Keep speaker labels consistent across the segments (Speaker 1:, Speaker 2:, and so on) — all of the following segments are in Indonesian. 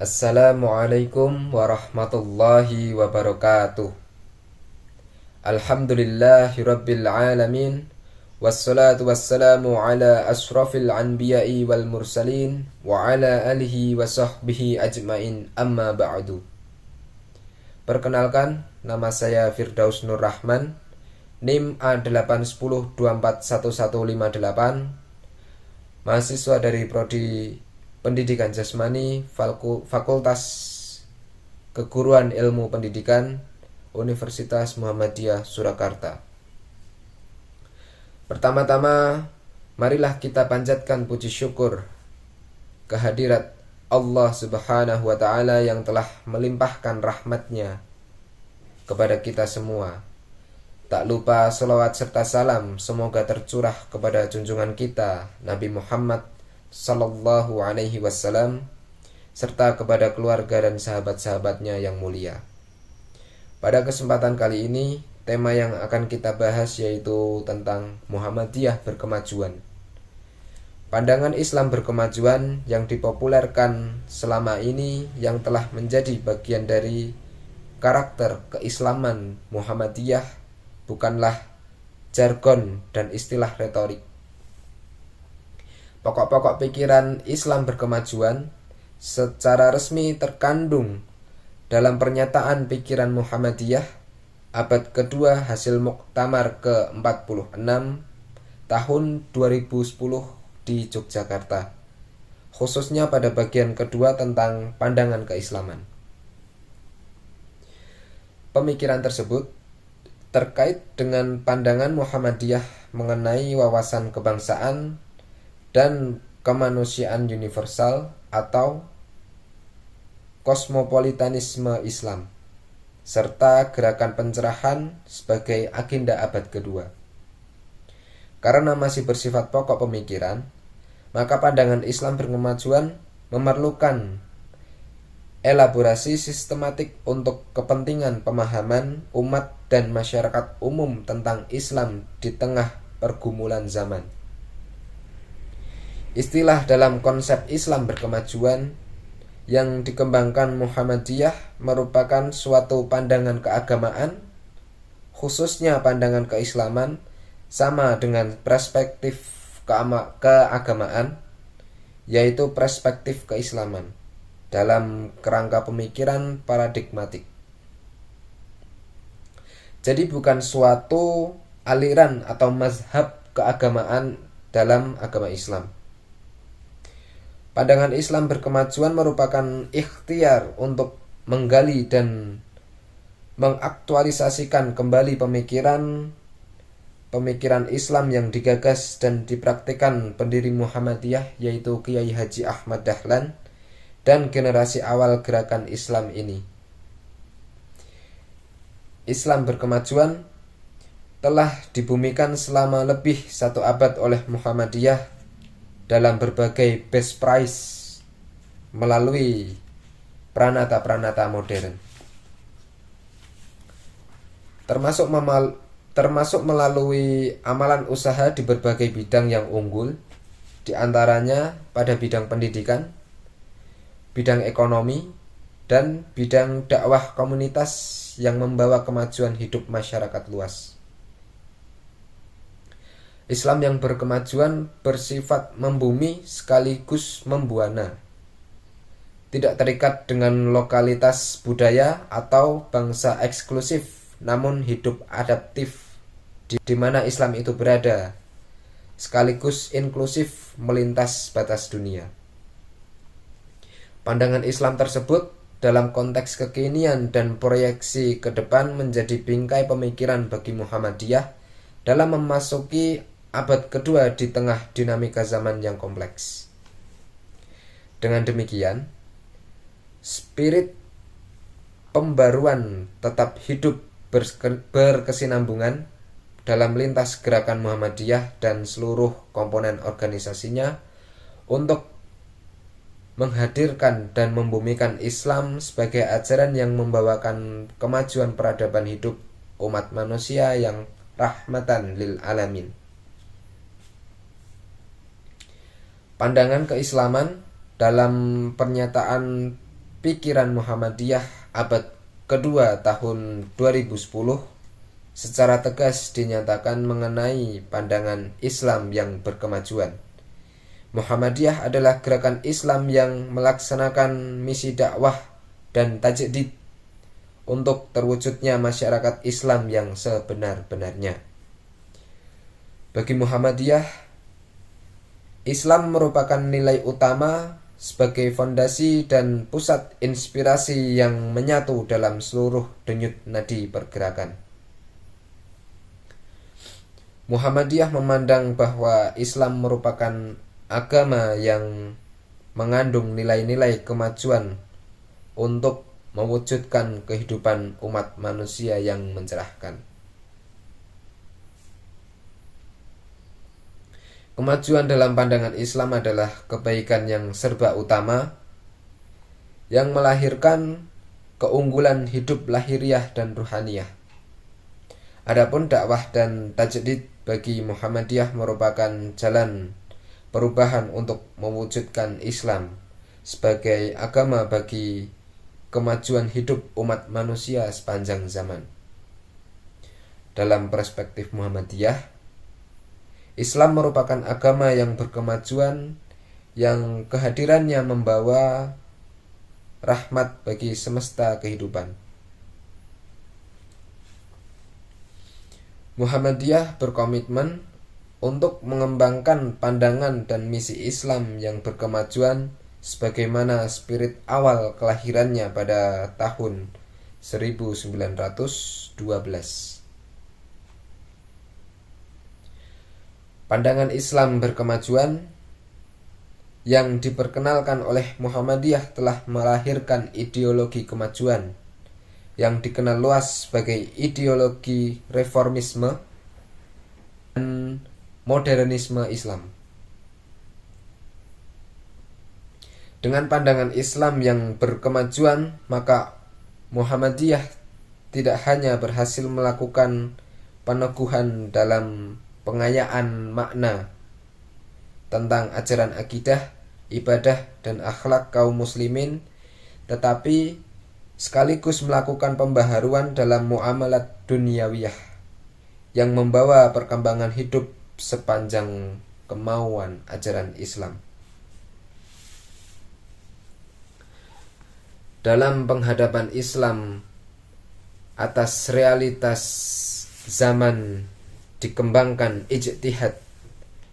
Speaker 1: Assalamualaikum warahmatullahi wabarakatuh. Alhamdulillahirabbil alamin. Wassalatu wassalamu ala asrafil anbiya'i wal mursalin wa ala alihi wa sahbihi ajmain, amma ba'du. Perkenalkan, nama saya Firdaus Nur Rahman, NIM A810241158, mahasiswa dari Prodi Pendidikan Jasmani, Fakultas Keguruan Ilmu Pendidikan, Universitas Muhammadiyah Surakarta. Pertama-tama, marilah kita panjatkan puji syukur kehadirat Allah Subhanahu wa Ta'ala yang telah melimpahkan rahmatnya kepada kita semua. Tak lupa selawat serta salam semoga tercurah kepada junjungan kita Nabi Muhammad Sallallahu alaihi wasallam serta kepada keluarga dan sahabat-sahabatnya yang mulia. Pada kesempatan kali ini, tema yang akan kita bahas yaitu tentang Muhammadiyah berkemajuan. Pandangan Islam berkemajuan yang dipopulerkan selama ini yang telah menjadi bagian dari karakter keislaman Muhammadiyah bukanlah jargon dan istilah retorik. Pokok-pokok pikiran Islam berkemajuan secara resmi terkandung dalam pernyataan pikiran Muhammadiyah abad kedua hasil Muktamar ke-46 tahun 2010 di Yogyakarta, khususnya pada bagian kedua tentang pandangan keislaman. Pemikiran tersebut terkait dengan pandangan Muhammadiyah mengenai wawasan kebangsaan dan kemanusiaan universal atau kosmopolitanisme Islam, serta gerakan pencerahan sebagai agenda abad kedua. Karena masih bersifat pokok pemikiran, maka pandangan Islam berkemajuan memerlukan elaborasi sistematik untuk kepentingan pemahaman umat dan masyarakat umum tentang Islam di tengah pergumulan zaman. Istilah dalam konsep Islam berkemajuan yang dikembangkan Muhammadiyah merupakan suatu pandangan keagamaan, khususnya pandangan keislaman, sama dengan perspektif keagamaan, yaitu perspektif keislaman, dalam kerangka pemikiran paradigmatik. Jadi bukan suatu aliran atau mazhab keagamaan dalam agama Islam. Pandangan Islam berkemajuan merupakan ikhtiar untuk menggali dan mengaktualisasikan kembali pemikiran Islam yang digagas dan dipraktikkan pendiri Muhammadiyah yaitu Kiai Haji Ahmad Dahlan dan generasi awal gerakan Islam ini. Islam berkemajuan telah dibumikan selama lebih 1 abad oleh Muhammadiyah dalam berbagai best price melalui pranata-pranata modern, termasuk melalui amalan usaha di berbagai bidang yang unggul, di antaranya pada bidang pendidikan, bidang ekonomi, dan bidang dakwah komunitas yang membawa kemajuan hidup masyarakat luas. Islam yang berkemajuan bersifat membumi sekaligus membuana, tidak terikat dengan lokalitas budaya atau bangsa eksklusif, namun hidup adaptif di mana Islam itu berada, sekaligus inklusif melintas batas dunia. Pandangan Islam tersebut dalam konteks kekinian dan proyeksi ke depan menjadi bingkai pemikiran bagi Muhammadiyah dalam memasuki abad kedua di tengah dinamika zaman yang kompleks. Dengan demikian, spirit pembaruan tetap hidup berkesinambungan dalam lintas gerakan Muhammadiyah dan seluruh komponen organisasinya untuk menghadirkan dan membumikan Islam sebagai ajaran yang membawakan kemajuan peradaban hidup umat manusia yang rahmatan lil alamin. Pandangan keislaman dalam pernyataan pikiran Muhammadiyah abad kedua tahun 2010 secara tegas dinyatakan mengenai pandangan Islam yang berkemajuan. Muhammadiyah adalah gerakan Islam yang melaksanakan misi dakwah dan tajdid untuk terwujudnya masyarakat Islam yang sebenar-benarnya. Bagi Muhammadiyah, Islam merupakan nilai utama sebagai fondasi dan pusat inspirasi yang menyatu dalam seluruh denyut nadi pergerakan. Muhammadiyah memandang bahwa Islam merupakan agama yang mengandung nilai-nilai kemajuan untuk mewujudkan kehidupan umat manusia yang mencerahkan. Kemajuan dalam pandangan Islam adalah kebaikan yang serba utama yang melahirkan keunggulan hidup lahiriah dan ruhaniyah. Adapun dakwah dan tajdid bagi Muhammadiyah merupakan jalan perubahan untuk mewujudkan Islam sebagai agama bagi kemajuan hidup umat manusia sepanjang zaman. Dalam perspektif Muhammadiyah, Islam merupakan agama yang berkemajuan yang kehadirannya membawa rahmat bagi semesta kehidupan. Muhammadiyah berkomitmen untuk mengembangkan pandangan dan misi Islam yang berkemajuan sebagaimana spirit awal kelahirannya pada tahun 1912. Pandangan Islam berkemajuan yang diperkenalkan oleh Muhammadiyah telah melahirkan ideologi kemajuan yang dikenal luas sebagai ideologi reformisme dan modernisme Islam. Dengan pandangan Islam yang berkemajuan, maka Muhammadiyah tidak hanya berhasil melakukan peneguhan dalam pengayaan makna tentang ajaran akidah, ibadah, dan akhlak kaum muslimin, tetapi sekaligus melakukan pembaharuan dalam muamalat duniawiyah yang membawa perkembangan hidup sepanjang kemauan ajaran Islam. Dalam penghadapan Islam atas realitas zaman dikembangkan ijtihad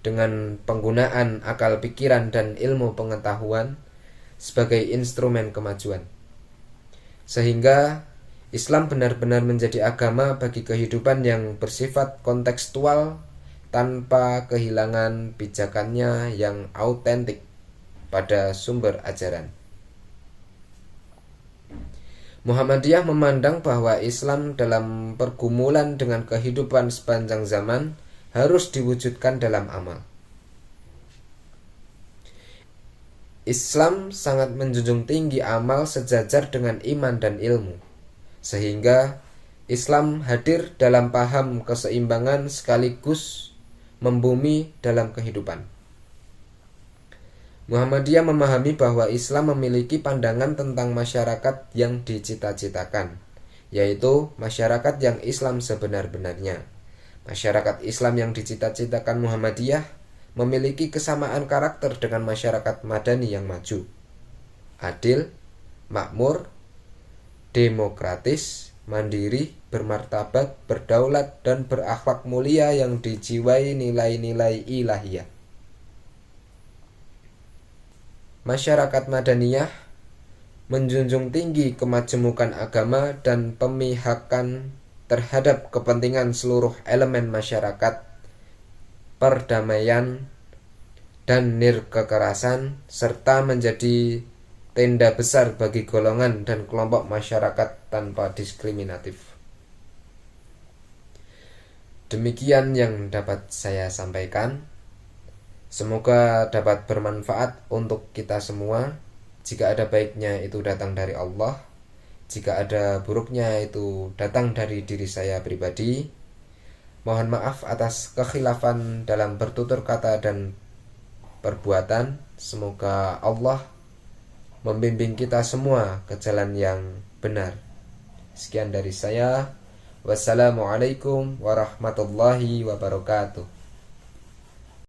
Speaker 1: dengan penggunaan akal pikiran dan ilmu pengetahuan sebagai instrumen kemajuan. Sehingga Islam benar-benar menjadi agama bagi kehidupan yang bersifat kontekstual tanpa kehilangan pijakannya yang autentik pada sumber ajaran. Muhammadiyah memandang bahwa Islam dalam pergumulan dengan kehidupan sepanjang zaman harus diwujudkan dalam amal. Islam sangat menjunjung tinggi amal sejajar dengan iman dan ilmu, sehingga Islam hadir dalam paham keseimbangan sekaligus membumi dalam kehidupan. Muhammadiyah memahami bahwa Islam memiliki pandangan tentang masyarakat yang dicita-citakan, yaitu masyarakat yang Islam sebenar-benarnya. Masyarakat Islam yang dicita-citakan Muhammadiyah memiliki kesamaan karakter dengan masyarakat Madani yang maju, adil, makmur, demokratis, mandiri, bermartabat, berdaulat, dan berakhlak mulia yang dijiwai nilai-nilai ilahiyah. Masyarakat Madaniyah menjunjung tinggi kemajemukan agama dan pemihakan terhadap kepentingan seluruh elemen masyarakat, perdamaian, dan nirkekerasan, serta menjadi tenda besar bagi golongan dan kelompok masyarakat tanpa diskriminatif. Demikian yang dapat saya sampaikan. Semoga dapat bermanfaat untuk kita semua. Jika ada baiknya itu datang dari Allah, jika ada buruknya itu datang dari diri saya pribadi. Mohon maaf atas kekhilafan dalam bertutur kata dan perbuatan. Semoga Allah membimbing kita semua ke jalan yang benar. Sekian dari saya. Wassalamualaikum warahmatullahi wabarakatuh.